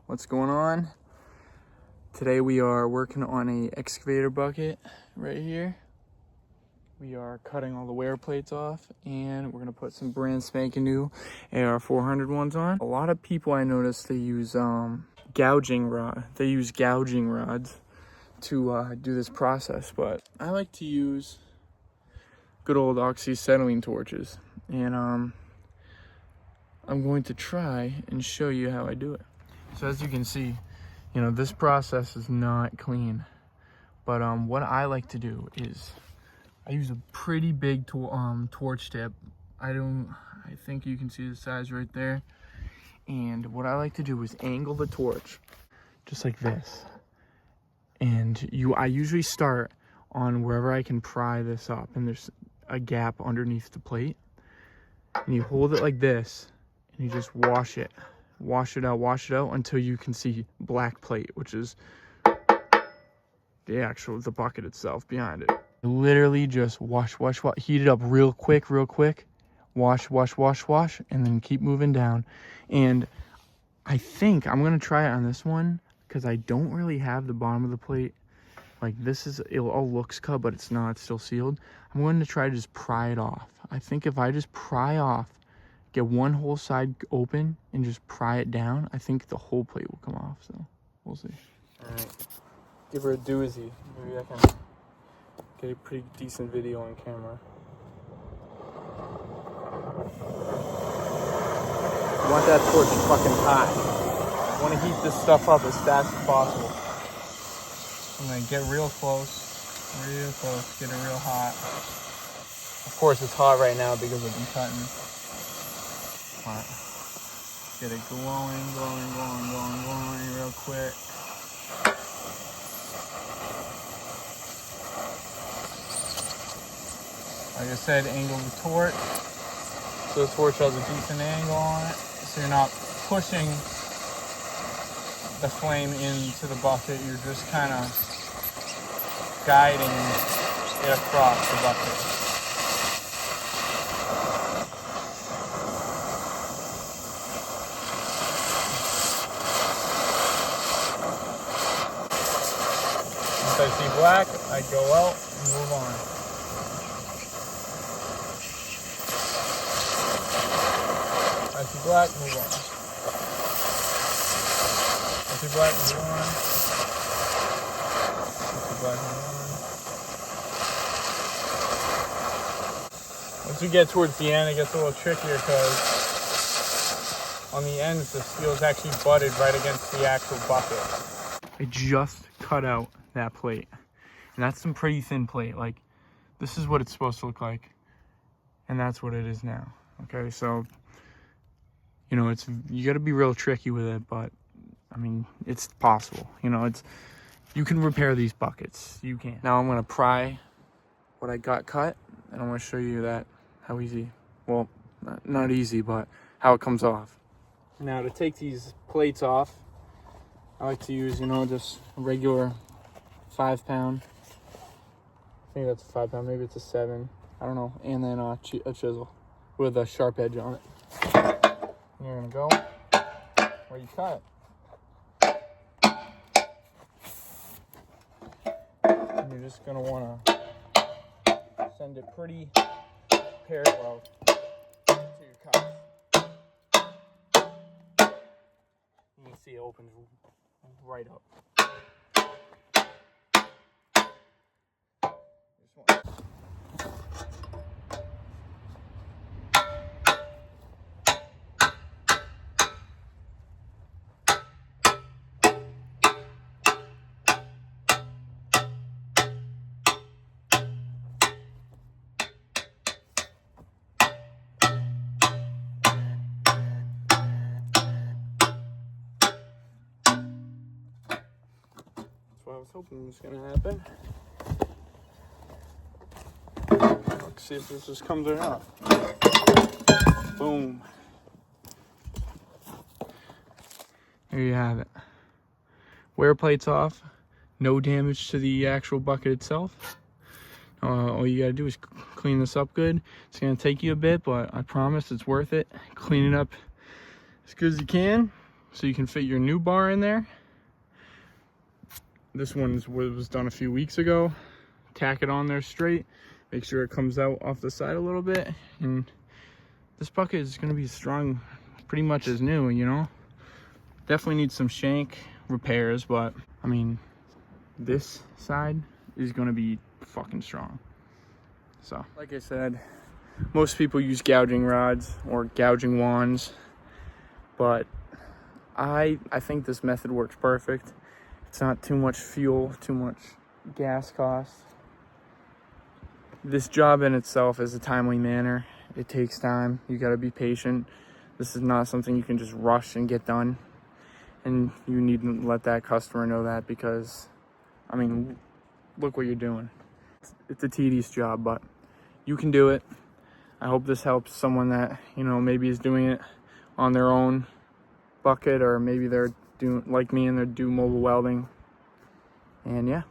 What's going on? Today we are working on a excavator bucket right here. We are cutting all the wear plates off and we're gonna put some brand spanking new AR 400 ones on. A lot of people I noticed they use gouging rods to do this process, but I like to use good old oxyacetylene torches, and I'm going to try and show you how I do it. So as you can see, you know, this process is not clean, but what I like to do is I use a pretty big torch tip. I think you can see the size right there. And what I like to do is angle the torch just like this. And I usually start on wherever I can pry this up, and there's a gap underneath the plate. And you hold it like this, and you just wash it out until you can see black plate, which is the bucket itself behind it. Literally just wash, heat it up real quick, wash, and then keep moving down. And I think I'm gonna try it on this one because I don't really have the bottom of the plate. Like, it all looks cut, but it's not, it's still sealed. I'm going to try to just pry it off. I think if I just pry off, get one whole side open and just pry it down, I think the whole plate will come off, so we'll see. All right, give her a doozy. Maybe I can get a pretty decent video on camera. I want that torch fucking hot. I want to heat this stuff up as fast as possible. I'm gonna get real close, get it real hot. Of course it's hot right now because I've been cutting. Hot. Get it glowing real quick. Like I said, angle the torch. So the torch has a decent angle on it, so you're not pushing the flame into the bucket, you're just kind of guiding it across the bucket. Once I see black, I go out and move on. I see black, move on. I see black, move on. I see black, move on. Once you get towards the end, it gets a little trickier because on the ends, the steel is actually butted right against the actual bucket. I just cut out that plate, and that's some pretty thin plate. Like, this is what it's supposed to look like, and that's what it is now. Okay, so you know, you got to be real tricky with it, but I mean, it's possible. You know, you can repair these buckets. You can. Now I'm gonna pry what I got cut, and I'm gonna show you how easy. Well, not easy, but how it comes off. Now to take these plates off, I like to use, you know, just a regular 5-pound. I think that's a 5-pound. Maybe it's a 7. I don't know. And then a chisel with a sharp edge on it. You're gonna go where you cut. And you're just gonna wanna send it pretty parallel to your cut. You can see it opens right up. I was hoping was gonna happen. Let's see if this just comes or not. Boom. There you have it. Wear plates off. No damage to the actual bucket itself. All you gotta do is clean this up good. It's gonna take you a bit, but I promise it's worth it. Clean it up as good as you can. so you can fit your new bar in there. This one was done a few weeks ago. Tack it on there straight. Make sure it comes out off the side a little bit. And this bucket is going to be strong pretty much as new, you know. Definitely needs some shank repairs, but I mean, this side is going to be fucking strong. So, like I said, most people use gouging rods or gouging wands, but I think this method works perfect. It's not too much fuel, too much gas cost. This job in itself is a timely manner. It takes time. You got to be patient. This is not something you can just rush and get done. And you need to let that customer know that, because, I mean, look what you're doing. It's a tedious job, but you can do it. I hope this helps someone that, you know, maybe is doing it on their own bucket, or maybe they're doing like me and they're doing mobile welding. And yeah.